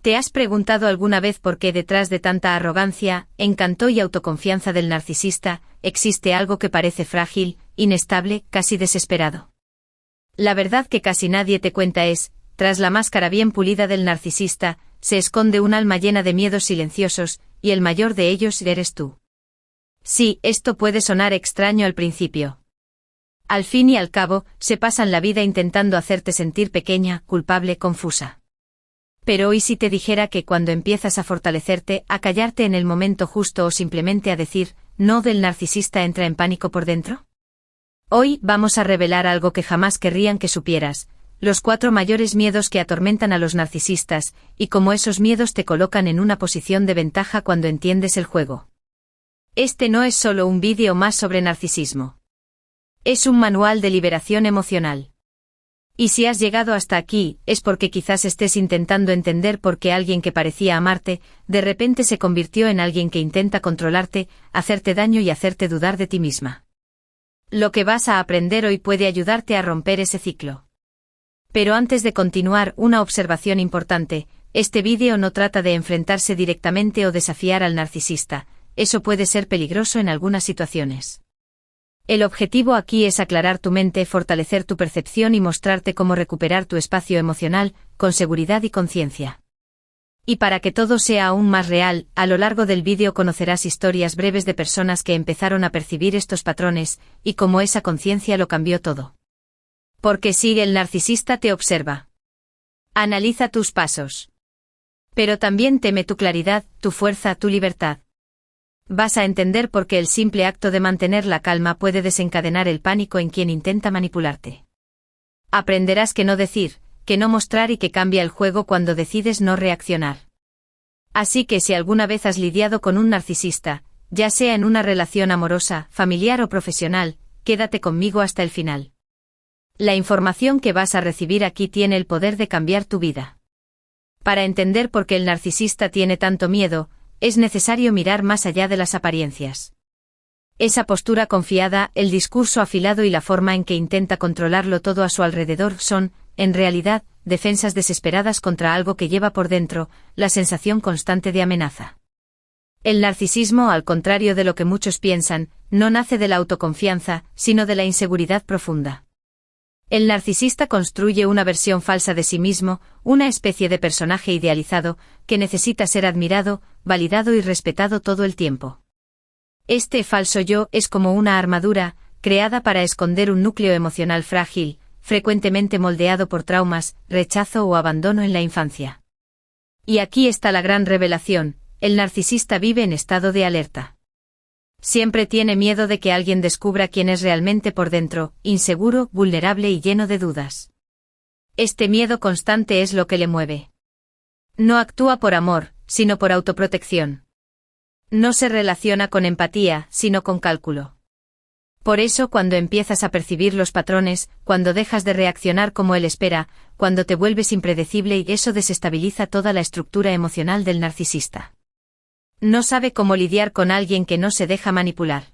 ¿Te has preguntado alguna vez por qué detrás de tanta arrogancia, encanto y autoconfianza del narcisista, existe algo que parece frágil, inestable, casi desesperado? La verdad que casi nadie te cuenta es, tras la máscara bien pulida del narcisista, se esconde un alma llena de miedos silenciosos, y el mayor de ellos eres tú. Sí, esto puede sonar extraño al principio. Al fin y al cabo, se pasan la vida intentando hacerte sentir pequeña, culpable, confusa. Pero ¿y si te dijera que cuando empiezas a fortalecerte, a callarte en el momento justo o simplemente a decir, no, del narcisista entra en pánico por dentro? Hoy vamos a revelar algo que jamás querrían que supieras, los 4 mayores miedos que atormentan a los narcisistas, y cómo esos miedos te colocan en una posición de ventaja cuando entiendes el juego. Este no es solo un vídeo más sobre narcisismo. Es un manual de liberación emocional. Y si has llegado hasta aquí, es porque quizás estés intentando entender por qué alguien que parecía amarte, de repente se convirtió en alguien que intenta controlarte, hacerte daño y hacerte dudar de ti misma. Lo que vas a aprender hoy puede ayudarte a romper ese ciclo. Pero antes de continuar, una observación importante, este vídeo no trata de enfrentarse directamente o desafiar al narcisista, eso puede ser peligroso en algunas situaciones. El objetivo aquí es aclarar tu mente, fortalecer tu percepción y mostrarte cómo recuperar tu espacio emocional, con seguridad y conciencia. Y para que todo sea aún más real, a lo largo del vídeo conocerás historias breves de personas que empezaron a percibir estos patrones, y cómo esa conciencia lo cambió todo. Porque si el narcisista te observa, analiza tus pasos. Pero también teme tu claridad, tu fuerza, tu libertad. Vas a entender por qué el simple acto de mantener la calma puede desencadenar el pánico en quien intenta manipularte. Aprenderás que no decir, que no mostrar y que cambia el juego cuando decides no reaccionar. Así que si alguna vez has lidiado con un narcisista, ya sea en una relación amorosa, familiar o profesional, quédate conmigo hasta el final. La información que vas a recibir aquí tiene el poder de cambiar tu vida. Para entender por qué el narcisista tiene tanto miedo, es necesario mirar más allá de las apariencias. Esa postura confiada, el discurso afilado y la forma en que intenta controlarlo todo a su alrededor son, en realidad, defensas desesperadas contra algo que lleva por dentro, la sensación constante de amenaza. El narcisismo, al contrario de lo que muchos piensan, no nace de la autoconfianza, sino de la inseguridad profunda. El narcisista construye una versión falsa de sí mismo, una especie de personaje idealizado, que necesita ser admirado, validado y respetado todo el tiempo. Este falso yo es como una armadura, creada para esconder un núcleo emocional frágil, frecuentemente moldeado por traumas, rechazo o abandono en la infancia. Y aquí está la gran revelación, el narcisista vive en estado de alerta. Siempre tiene miedo de que alguien descubra quién es realmente por dentro, inseguro, vulnerable y lleno de dudas. Este miedo constante es lo que le mueve. No actúa por amor, sino por autoprotección. No se relaciona con empatía, sino con cálculo. Por eso cuando empiezas a percibir los patrones, cuando dejas de reaccionar como él espera, cuando te vuelves impredecible y eso desestabiliza toda la estructura emocional del narcisista. No sabe cómo lidiar con alguien que no se deja manipular.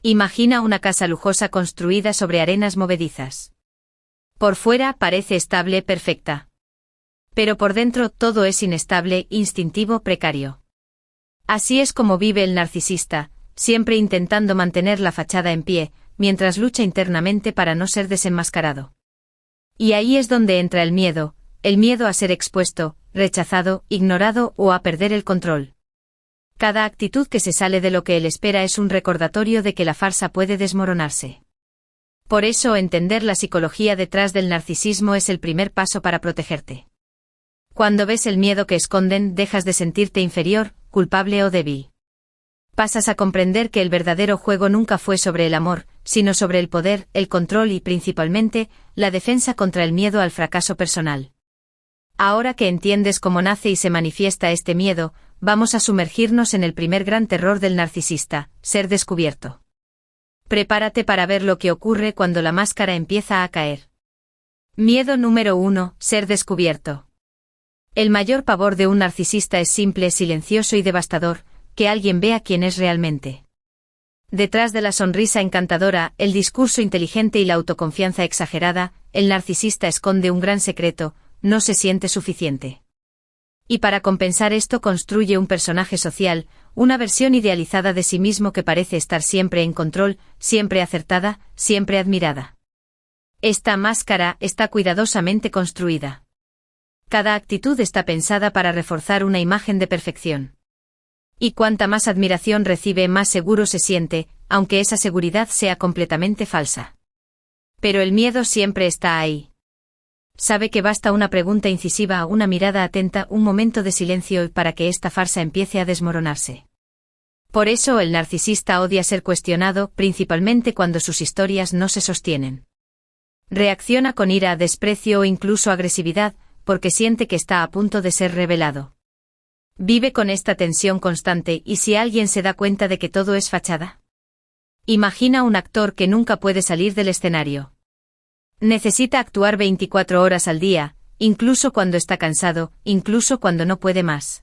Imagina una casa lujosa construida sobre arenas movedizas. Por fuera parece estable, perfecta. Pero por dentro todo es inestable, instintivo, precario. Así es como vive el narcisista, siempre intentando mantener la fachada en pie, mientras lucha internamente para no ser desenmascarado. Y ahí es donde entra el miedo a ser expuesto, rechazado, ignorado o a perder el control. Cada actitud que se sale de lo que él espera es un recordatorio de que la farsa puede desmoronarse. Por eso entender la psicología detrás del narcisismo es el primer paso para protegerte. Cuando ves el miedo que esconden, dejas de sentirte inferior, culpable o débil. Pasas a comprender que el verdadero juego nunca fue sobre el amor, sino sobre el poder, el control y, principalmente, la defensa contra el miedo al fracaso personal. Ahora que entiendes cómo nace y se manifiesta este miedo, vamos a sumergirnos en el primer gran terror del narcisista, ser descubierto. Prepárate para ver lo que ocurre cuando la máscara empieza a caer. Miedo número 1, ser descubierto. El mayor pavor de un narcisista es simple, silencioso y devastador, que alguien vea quién es realmente. Detrás de la sonrisa encantadora, el discurso inteligente y la autoconfianza exagerada, el narcisista esconde un gran secreto, no se siente suficiente. Y para compensar esto construye un personaje social, una versión idealizada de sí mismo que parece estar siempre en control, siempre acertada, siempre admirada. Esta máscara está cuidadosamente construida. Cada actitud está pensada para reforzar una imagen de perfección. Y cuanta más admiración recibe, más seguro se siente, aunque esa seguridad sea completamente falsa. Pero el miedo siempre está ahí. Sabe que basta una pregunta incisiva, una mirada atenta, un momento de silencio para que esta farsa empiece a desmoronarse. Por eso el narcisista odia ser cuestionado, principalmente cuando sus historias no se sostienen. Reacciona con ira, desprecio o incluso agresividad, porque siente que está a punto de ser revelado. Vive con esta tensión constante, y si alguien se da cuenta de que todo es fachada. Imagina un actor que nunca puede salir del escenario. Necesita actuar 24 horas al día, incluso cuando está cansado, incluso cuando no puede más.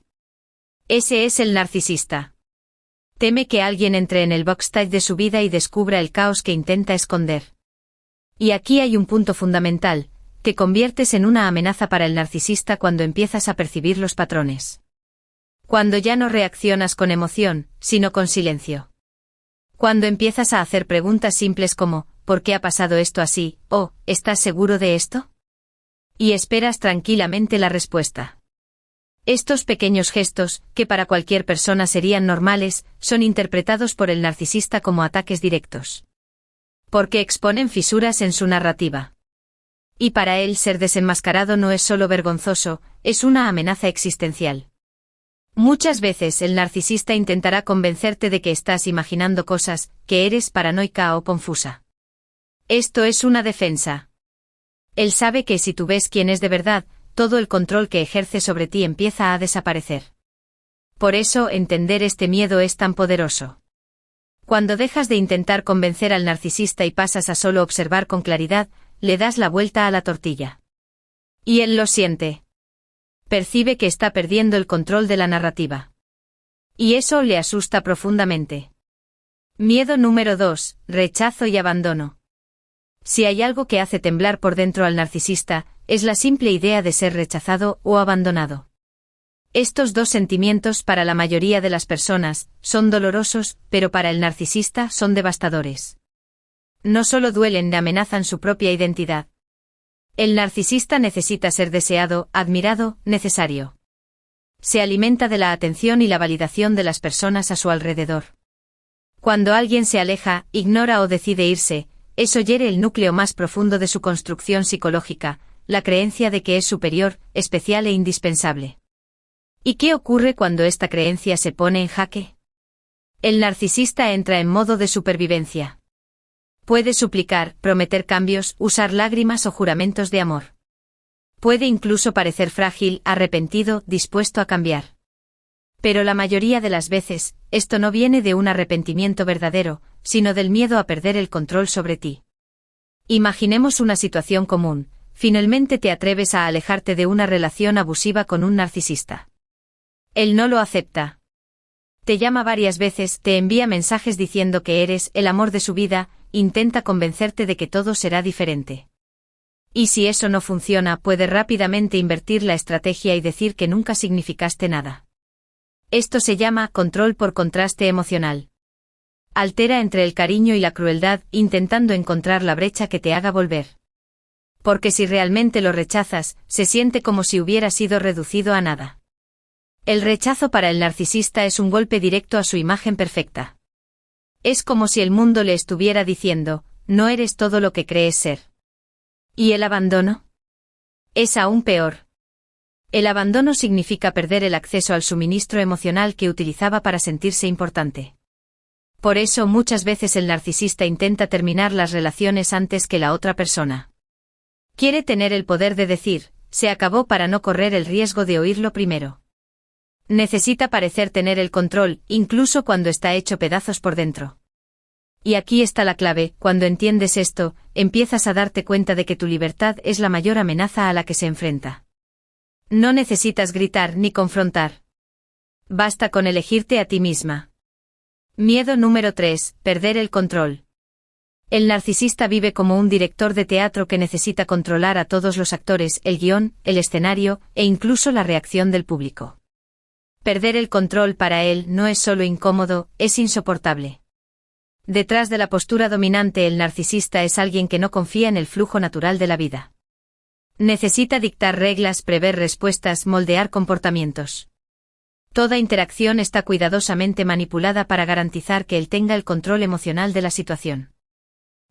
Ese es el narcisista. Teme que alguien entre en el backstage de su vida y descubra el caos que intenta esconder. Y aquí hay un punto fundamental: te conviertes en una amenaza para el narcisista cuando empiezas a percibir los patrones. Cuando ya no reaccionas con emoción, sino con silencio. Cuando empiezas a hacer preguntas simples como, ¿por qué ha pasado esto así? O, ¿estás seguro de esto? Y esperas tranquilamente la respuesta. Estos pequeños gestos, que para cualquier persona serían normales, son interpretados por el narcisista como ataques directos. Porque exponen fisuras en su narrativa. Y para él ser desenmascarado no es solo vergonzoso, es una amenaza existencial. Muchas veces el narcisista intentará convencerte de que estás imaginando cosas, que eres paranoica o confusa. Esto es una defensa. Él sabe que si tú ves quién es de verdad, todo el control que ejerce sobre ti empieza a desaparecer. Por eso entender este miedo es tan poderoso. Cuando dejas de intentar convencer al narcisista y pasas a solo observar con claridad, le das la vuelta a la tortilla. Y él lo siente. Percibe que está perdiendo el control de la narrativa. Y eso le asusta profundamente. Miedo número 2, rechazo y abandono. Si hay algo que hace temblar por dentro al narcisista, es la simple idea de ser rechazado o abandonado. Estos dos sentimientos para la mayoría de las personas son dolorosos, pero para el narcisista son devastadores. No solo duelen, amenazan su propia identidad. El narcisista necesita ser deseado, admirado, necesario. Se alimenta de la atención y la validación de las personas a su alrededor. Cuando alguien se aleja, ignora o decide irse, eso hiere el núcleo más profundo de su construcción psicológica, la creencia de que es superior, especial e indispensable. ¿Y qué ocurre cuando esta creencia se pone en jaque? El narcisista entra en modo de supervivencia. Puede suplicar, prometer cambios, usar lágrimas o juramentos de amor. Puede incluso parecer frágil, arrepentido, dispuesto a cambiar. Pero la mayoría de las veces, esto no viene de un arrepentimiento verdadero, sino del miedo a perder el control sobre ti. Imaginemos una situación común: finalmente te atreves a alejarte de una relación abusiva con un narcisista. Él no lo acepta. Te llama varias veces, te envía mensajes diciendo que eres el amor de su vida, intenta convencerte de que todo será diferente. Y si eso no funciona, puede rápidamente invertir la estrategia y decir que nunca significaste nada. Esto se llama control por contraste emocional. Altera entre el cariño y la crueldad, intentando encontrar la brecha que te haga volver. Porque si realmente lo rechazas, se siente como si hubiera sido reducido a nada. El rechazo para el narcisista es un golpe directo a su imagen perfecta. Es como si el mundo le estuviera diciendo, no eres todo lo que crees ser. ¿Y el abandono? Es aún peor. El abandono significa perder el acceso al suministro emocional que utilizaba para sentirse importante. Por eso muchas veces el narcisista intenta terminar las relaciones antes que la otra persona. Quiere tener el poder de decir, se acabó, para no correr el riesgo de oírlo primero. Necesita parecer tener el control, incluso cuando está hecho pedazos por dentro. Y aquí está la clave: cuando entiendes esto, empiezas a darte cuenta de que tu libertad es la mayor amenaza a la que se enfrenta. No necesitas gritar ni confrontar. Basta con elegirte a ti misma. Miedo número 3, perder el control. El narcisista vive como un director de teatro que necesita controlar a todos los actores, el guión, el escenario, e incluso la reacción del público. Perder el control para él no es solo incómodo, es insoportable. Detrás de la postura dominante, el narcisista es alguien que no confía en el flujo natural de la vida. Necesita dictar reglas, prever respuestas, moldear comportamientos. Toda interacción está cuidadosamente manipulada para garantizar que él tenga el control emocional de la situación.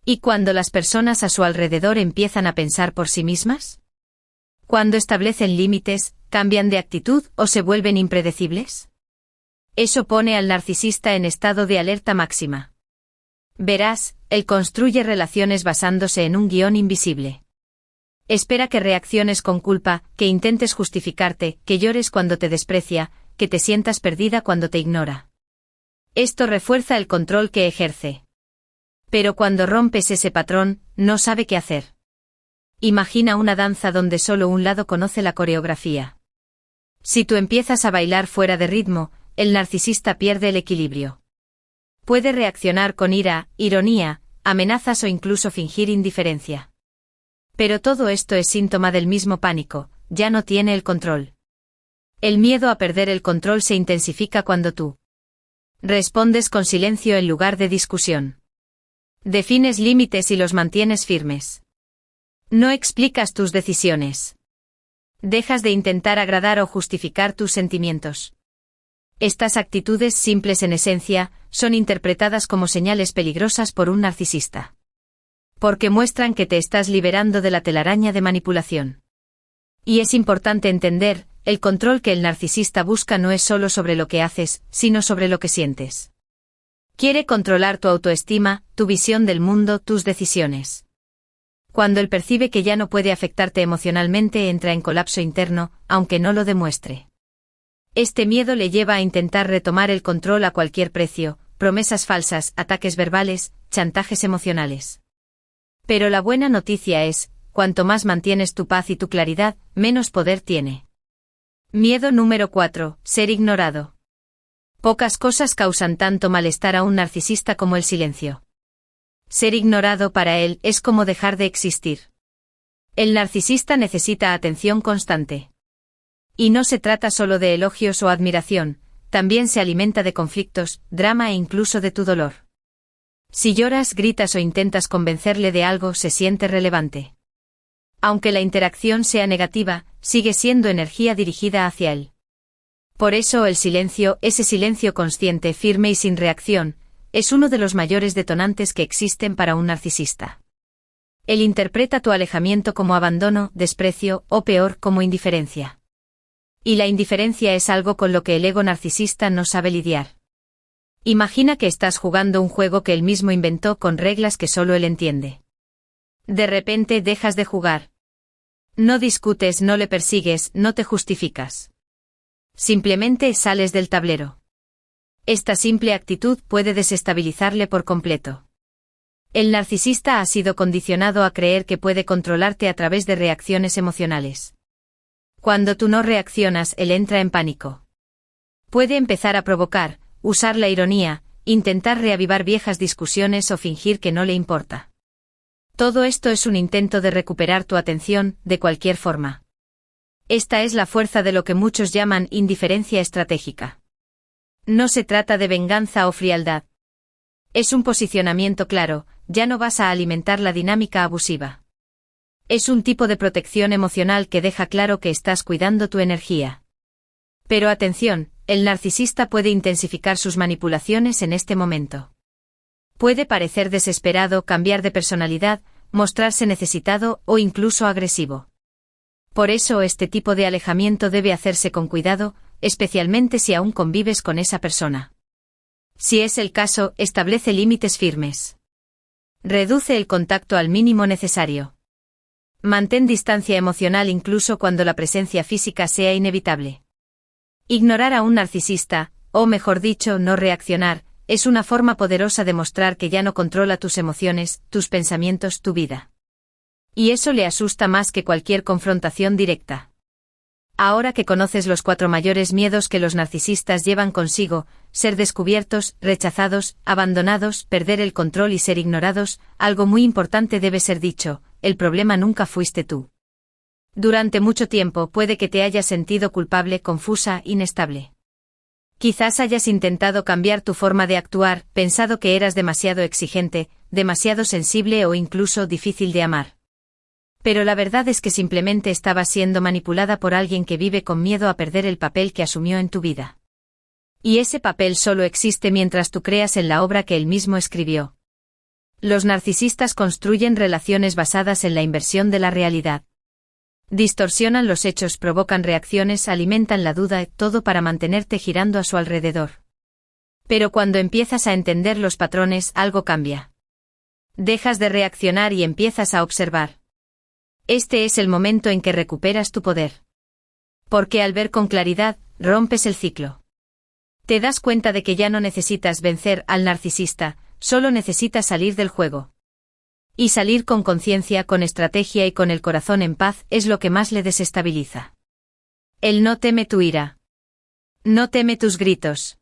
¿Y cuando las personas a su alrededor empiezan a pensar por sí mismas? ¿Cuando establecen límites, cambian de actitud o se vuelven impredecibles? Eso pone al narcisista en estado de alerta máxima. Verás, él construye relaciones basándose en un guión invisible. Espera que reacciones con culpa, que intentes justificarte, que llores cuando te desprecia, que te sientas perdida cuando te ignora. Esto refuerza el control que ejerce. Pero cuando rompes ese patrón, no sabe qué hacer. Imagina una danza donde solo un lado conoce la coreografía. Si tú empiezas a bailar fuera de ritmo, el narcisista pierde el equilibrio. Puede reaccionar con ira, ironía, amenazas o incluso fingir indiferencia. Pero todo esto es síntoma del mismo pánico, ya no tiene el control. El miedo a perder el control se intensifica cuando tú respondes con silencio en lugar de discusión. Defines límites y los mantienes firmes. No explicas tus decisiones. Dejas de intentar agradar o justificar tus sentimientos. Estas actitudes, simples en esencia, son interpretadas como señales peligrosas por un narcisista. Porque muestran que te estás liberando de la telaraña de manipulación. Y es importante entender, el control que el narcisista busca no es solo sobre lo que haces, sino sobre lo que sientes. Quiere controlar tu autoestima, tu visión del mundo, tus decisiones. Cuando él percibe que ya no puede afectarte emocionalmente, entra en colapso interno, aunque no lo demuestre. Este miedo le lleva a intentar retomar el control a cualquier precio, promesas falsas, ataques verbales, chantajes emocionales. Pero la buena noticia es, cuanto más mantienes tu paz y tu claridad, menos poder tiene. Miedo número 4, ser ignorado. Pocas cosas causan tanto malestar a un narcisista como el silencio. Ser ignorado para él es como dejar de existir. El narcisista necesita atención constante. Y no se trata solo de elogios o admiración, también se alimenta de conflictos, drama e incluso de tu dolor. Si lloras, gritas o intentas convencerle de algo, se siente relevante. Aunque la interacción sea negativa, sigue siendo energía dirigida hacia él. Por eso el silencio, ese silencio consciente, firme y sin reacción, es uno de los mayores detonantes que existen para un narcisista. Él interpreta tu alejamiento como abandono, desprecio, o peor, como indiferencia. Y la indiferencia es algo con lo que el ego narcisista no sabe lidiar. Imagina que estás jugando un juego que él mismo inventó con reglas que solo él entiende. De repente dejas de jugar. No discutes, no le persigues, no te justificas. Simplemente sales del tablero. Esta simple actitud puede desestabilizarle por completo. El narcisista ha sido condicionado a creer que puede controlarte a través de reacciones emocionales. Cuando tú no reaccionas, él entra en pánico. Puede empezar a provocar, usar la ironía, intentar reavivar viejas discusiones o fingir que no le importa. Todo esto es un intento de recuperar tu atención, de cualquier forma. Esta es la fuerza de lo que muchos llaman indiferencia estratégica. No se trata de venganza o frialdad. Es un posicionamiento claro, ya no vas a alimentar la dinámica abusiva. Es un tipo de protección emocional que deja claro que estás cuidando tu energía. Pero atención, el narcisista puede intensificar sus manipulaciones en este momento. Puede parecer desesperado, cambiar de personalidad, mostrarse necesitado o incluso agresivo. Por eso este tipo de alejamiento debe hacerse con cuidado, especialmente si aún convives con esa persona. Si es el caso, establece límites firmes. Reduce el contacto al mínimo necesario. Mantén distancia emocional incluso cuando la presencia física sea inevitable. Ignorar a un narcisista, o mejor dicho, no reaccionar, es una forma poderosa de mostrar que ya no controla tus emociones, tus pensamientos, tu vida. Y eso le asusta más que cualquier confrontación directa. Ahora que conoces los 4 mayores miedos que los narcisistas llevan consigo, ser descubiertos, rechazados, abandonados, perder el control y ser ignorados, algo muy importante debe ser dicho: el problema nunca fuiste tú. Durante mucho tiempo puede que te hayas sentido culpable, confusa, inestable. Quizás hayas intentado cambiar tu forma de actuar, pensado que eras demasiado exigente, demasiado sensible o incluso difícil de amar. Pero la verdad es que simplemente estabas siendo manipulada por alguien que vive con miedo a perder el papel que asumió en tu vida. Y ese papel solo existe mientras tú creas en la obra que él mismo escribió. Los narcisistas construyen relaciones basadas en la inversión de la realidad. Distorsionan los hechos, provocan reacciones, alimentan la duda, todo para mantenerte girando a su alrededor. Pero cuando empiezas a entender los patrones, algo cambia. Dejas de reaccionar y empiezas a observar. Este es el momento en que recuperas tu poder. Porque al ver con claridad, rompes el ciclo. Te das cuenta de que ya no necesitas vencer al narcisista, solo necesitas salir del juego. Y salir con conciencia, con estrategia y con el corazón en paz es lo que más le desestabiliza. Él no teme tu ira. No teme tus gritos.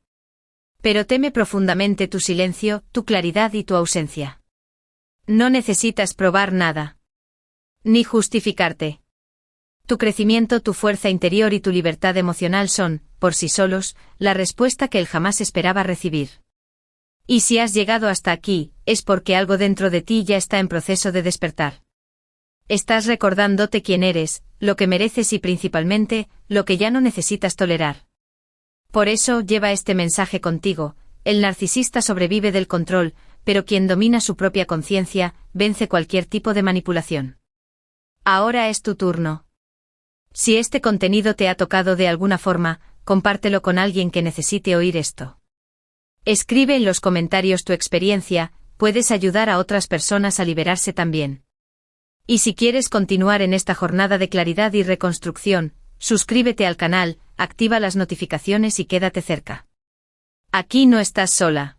Pero teme profundamente tu silencio, tu claridad y tu ausencia. No necesitas probar nada. Ni justificarte. Tu crecimiento, tu fuerza interior y tu libertad emocional son, por sí solos, la respuesta que él jamás esperaba recibir. Y si has llegado hasta aquí, es porque algo dentro de ti ya está en proceso de despertar. Estás recordándote quién eres, lo que mereces y principalmente, lo que ya no necesitas tolerar. Por eso lleva este mensaje contigo: el narcisista sobrevive del control, pero quien domina su propia conciencia, vence cualquier tipo de manipulación. Ahora es tu turno. Si este contenido te ha tocado de alguna forma, compártelo con alguien que necesite oír esto. Escribe en los comentarios tu experiencia, puedes ayudar a otras personas a liberarse también. Y si quieres continuar en esta jornada de claridad y reconstrucción, suscríbete al canal, activa las notificaciones y quédate cerca. Aquí no estás sola.